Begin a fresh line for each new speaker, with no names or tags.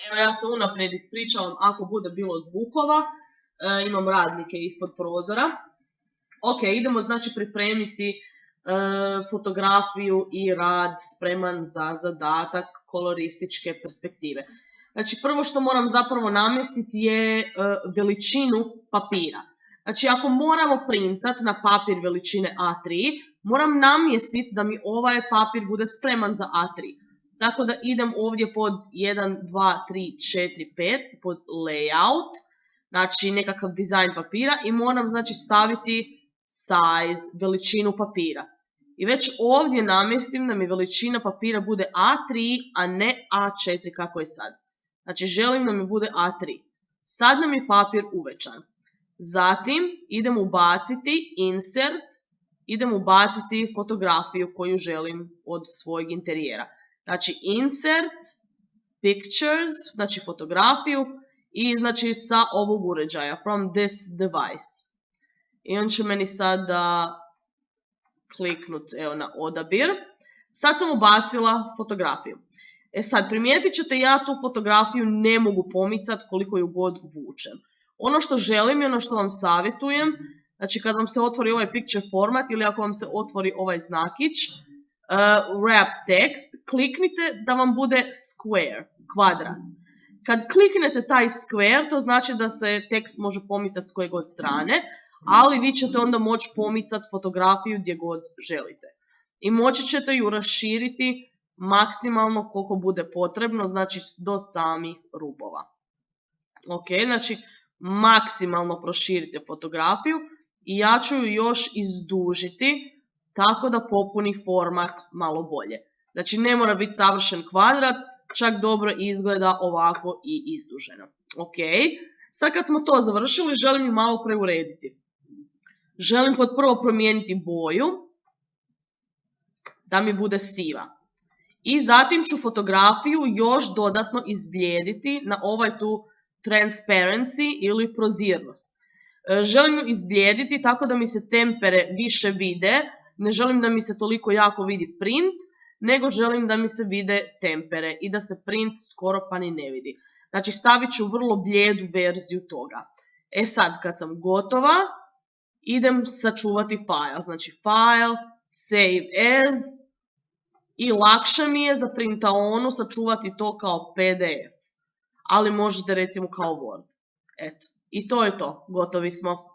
Evo ja se unaprijed ispričavam ako bude bilo zvukova, imam radnike ispod prozora. Ok, idemo znači pripremiti fotografiju i rad spreman za zadatak kolorističke perspektive. Znači prvo što moram zapravo namjestiti je veličinu papira. Znači ako moramo printati na papir veličine A3, moram namjestiti da mi ovaj papir bude spreman za A3. Tako da idem ovdje pod 1, 2, 3, 4, 5, pod layout, znači nekakav dizajn papira i moram znači staviti size, veličinu papira. I već ovdje namjestim da mi veličina papira bude A3, a ne A4 kako je sad. Znači želim da mi bude A3. Sad nam je papir uvećan. Zatim idem ubaciti insert, idem ubaciti fotografiju koju želim od svojeg interijera. Znači insert, pictures, znači fotografiju i znači sa ovog uređaja, from this device. I on će meni sada kliknut evo na odabir. Sad sam ubacila fotografiju. E sad primijetit ćete ja tu fotografiju ne mogu pomicati koliko ju god vučem. Ono što želim i ono što vam savjetujem, znači kad vam se otvori ovaj picture format ili ako vam se otvori ovaj znakić, wrap text, kliknite da vam bude square, kvadrat. Kad kliknete taj square, to znači da se tekst može pomicati s koje god strane, ali vi ćete onda moći pomicati fotografiju gdje god želite. I moći ćete ju raširiti maksimalno koliko bude potrebno, znači do samih rubova. Ok, znači maksimalno proširite fotografiju i ja ću ju još izdužiti tako da popuni format malo bolje. Znači ne mora biti savršen kvadrat, čak dobro izgleda ovako i izduženo. Ok, sad kad smo to završili, želim ju malo preurediti. Želim pod prvo promijeniti boju da mi bude siva. I zatim ću fotografiju još dodatno izblijediti na ovaj tu transparency ili prozirnost. Želim ju izblijediti tako da mi se tempere više vide, ne želim da mi se toliko jako vidi print, nego želim da mi se vide tempere i da se print skoro pa ni ne vidi. Znači stavit ću vrlo blijedu verziju toga. E sad kad sam gotova, idem sačuvati file. Znači file, save as i lakše mi je za printaonu sačuvati to kao PDF. Ali možete recimo kao Word. Eto, i to je to. Gotovi smo.